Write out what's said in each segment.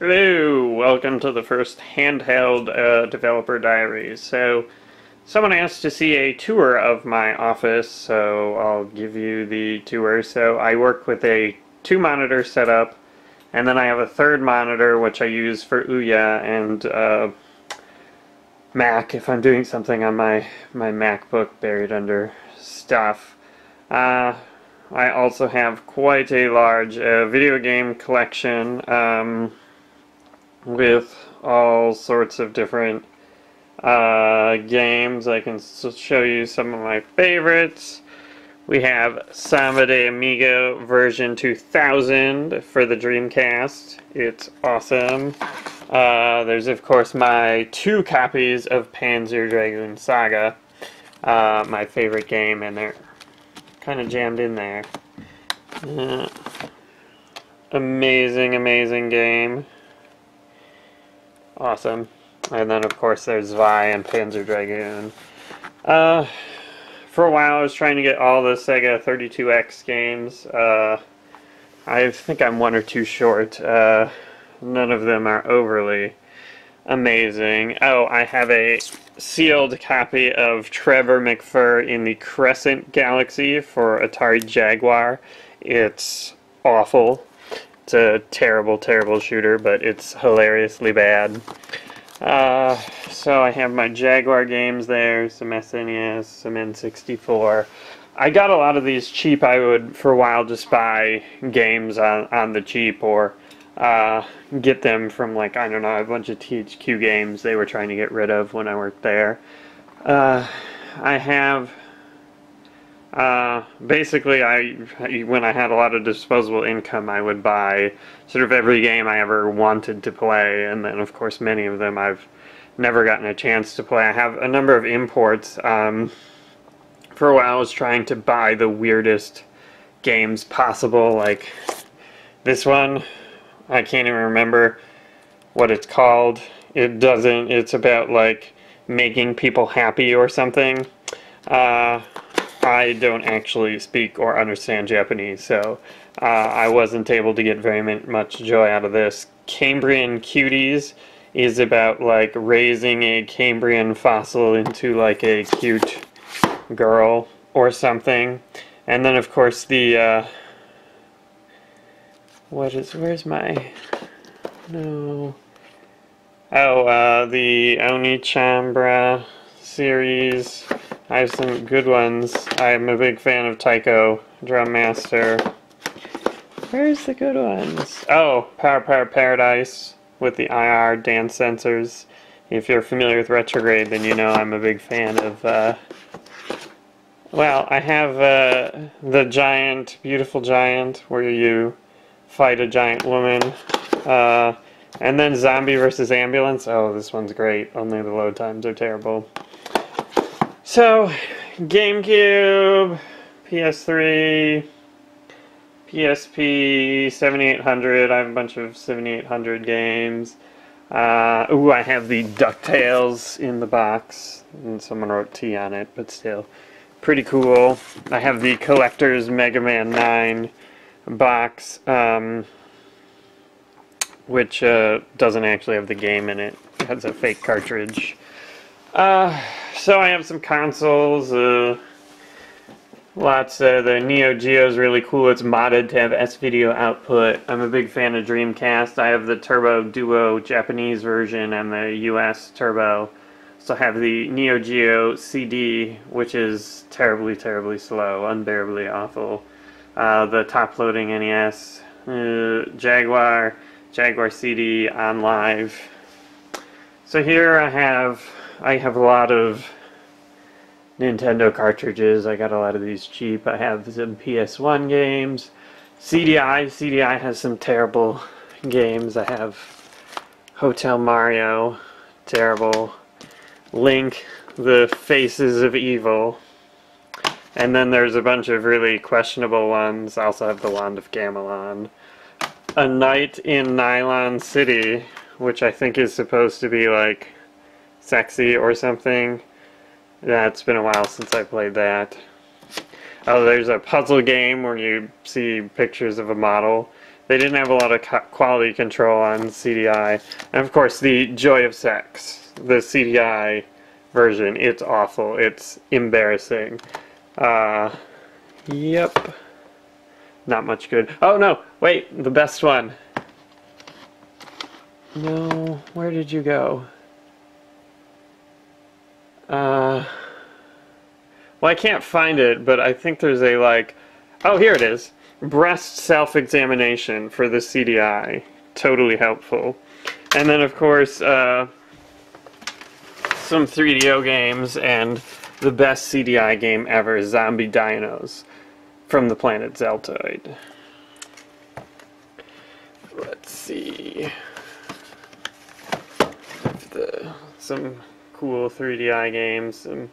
Hello, welcome to the first handheld developer diary. So, someone asked to see a tour of my office, so I'll give you the tour. So, I work with a 2-monitor setup, and then I have a third monitor which I use for Ouya and Mac if I'm doing something on my MacBook buried under stuff. I also have quite a large video game collection. With all sorts of different games. I can show you some of my favorites. We have Samba de Amigo version 2000 for the Dreamcast. It's awesome. There's of course my 2 copies of Panzer Dragoon Saga, my favorite game, and they're kind of jammed in there. Amazing game. Awesome. And then of course there's Vi and Panzer Dragoon. For a while I was trying to get all the Sega 32X games. I think I'm 1 or 2 short. None of them are overly amazing. Oh, I have a sealed copy of Trevor McFur in the Crescent Galaxy for Atari Jaguar. It's awful. It's a terrible shooter, but it's hilariously bad. So I have my Jaguar games there, some SNES, some N64. I got a lot of these cheap. I would, for a while, just buy games on the cheap, or get them from, like, I don't know, a bunch of THQ games they were trying to get rid of when I worked there. I have... basically, when I had a lot of disposable income, I would buy sort of every game I ever wanted to play, and then of course many of them I've never gotten a chance to play. I have a number of imports. For a while I was trying to buy the weirdest games possible, like this one. I can't even remember what it's called. It's about, like, making people happy or something. I don't actually speak or understand Japanese, so I wasn't able to get very much joy out of this. Cambrian Cuties is about, like, raising a Cambrian fossil into, like, a cute girl or something. And then, of course, the, where's my... No... Oh, the Onichambra series. I have some good ones. I'm a big fan of Taiko, Drum Master. Where's the good ones? Oh, Power Paradise with the IR dance sensors. If you're familiar with Retrograde, then you know I'm a big fan of, well, I have the giant, beautiful giant, where you fight a giant woman. And then Zombie vs. Ambulance. Oh, this one's great. Only the load times are terrible. So, GameCube, PS3, PSP, 7800. I have a bunch of 7800 games. Ooh, I have the DuckTales in the box. And someone wrote T on it, but still. Pretty cool. I have the Collector's Mega Man 9 box, which doesn't actually have the game in it. It has a fake cartridge. So I have some consoles, lots. The Neo Geo is really cool. It's modded to have S-Video output. I'm a big fan of Dreamcast. I have the Turbo Duo Japanese version and the US Turbo. So I have the Neo Geo CD, which is terribly slow, unbearably awful. The top-loading NES, Jaguar CD on live. So here I have a lot of Nintendo cartridges. I got a lot of these cheap. I have some PS1 games. CDI has some terrible games. I have Hotel Mario, terrible. Link, the Faces of Evil. And then there's a bunch of really questionable ones. I also have the Wand of Gamelon. A Night in Nylon City, which I think is supposed to be, like, sexy or something. Yeah, it's been a while since I played that. Oh, there's a puzzle game where you see pictures of a model. They didn't have a lot of quality control on CDI. And of course, the Joy of Sex, the CDI version, it's awful. It's embarrassing. Yep. Not much good. Oh no, wait, the best one. No, where did you go? Well, I can't find it, but I think there's a, like... Oh, here it is. Breast self-examination for the CDI. Totally helpful. And then, of course, some 3DO games, and the best CDI game ever, Zombie Dinos, from the planet Zeltoid. Let's see... some cool 3DI games, some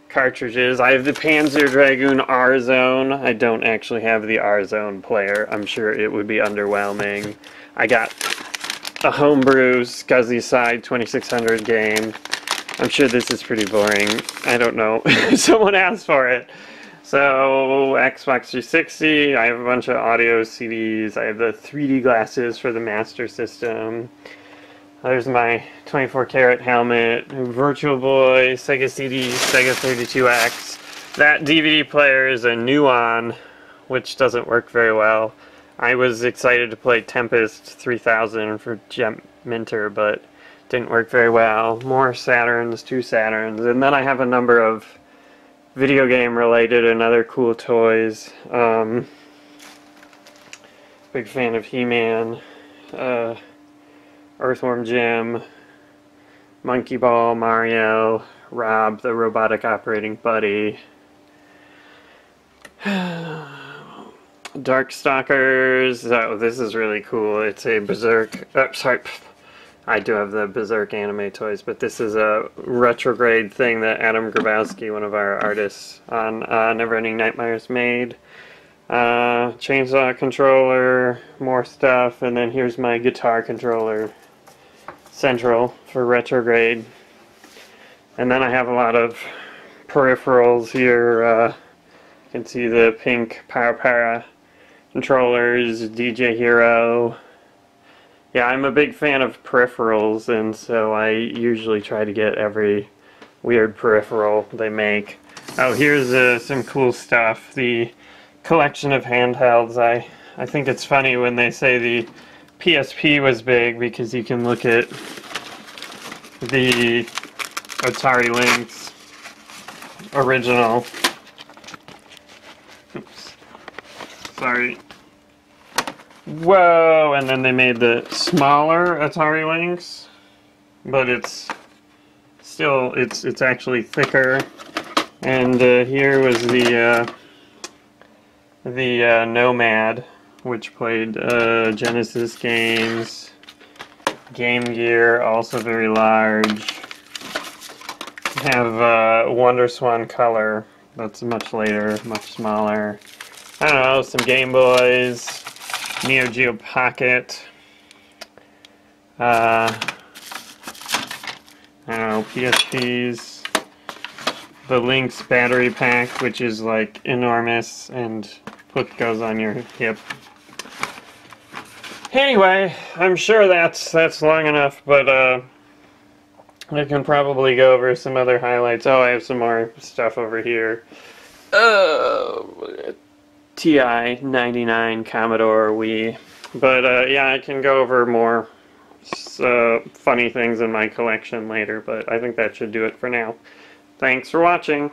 cartridges. I have the Panzer Dragoon R-Zone. I don't actually have the R-Zone player. I'm sure it would be underwhelming. I got a homebrew Scuzzy Side 2600 game. I'm sure this is pretty boring. I don't know. Someone asked for it. So, Xbox 360. I have a bunch of audio CDs. I have the 3D glasses for the Master System. There's my 24 karat helmet, Virtual Boy, Sega CD, Sega 32X. That DVD player is a Nuon, which doesn't work very well. I was excited to play Tempest 3000 for Jet Minter, but didn't work very well. More Saturns, 2 Saturns, and then I have a number of video game related and other cool toys. Big fan of He-Man. Earthworm Jim, Monkey Ball, Mario, Rob, the robotic operating buddy, Darkstalkers. Oh, this is really cool. It's a Berserk. Sorry, I do have the Berserk anime toys, but this is a retrograde thing that Adam Grabowski, one of our artists on Neverending Nightmares, made. Chainsaw controller, more stuff, and then here's my guitar controller. Central for retrograde. And then I have a lot of peripherals here. You can see the pink Para controllers, DJ Hero. Yeah, I'm a big fan of peripherals, and so I usually try to get every weird peripheral they make. Oh, here's some cool stuff. The collection of handhelds. I think it's funny when they say the PSP was big, because you can look at the Atari Lynx original. Oops. Sorry. Whoa! And then they made the smaller Atari Lynx, but it's still, it's actually thicker. And here was the Nomad, which played Genesis games, Game Gear, also very large. Have WonderSwan Color, that's much later, much smaller. I don't know, some Game Boys, Neo Geo Pocket, I don't know, PSPs, the Lynx battery pack, which is like enormous and goes on your hip. Anyway, I'm sure that's long enough, but I can probably go over some other highlights. Oh, I have some more stuff over here. TI-99 Commodore Wii. But yeah, I can go over more funny things in my collection later, but I think that should do it for now. Thanks for watching.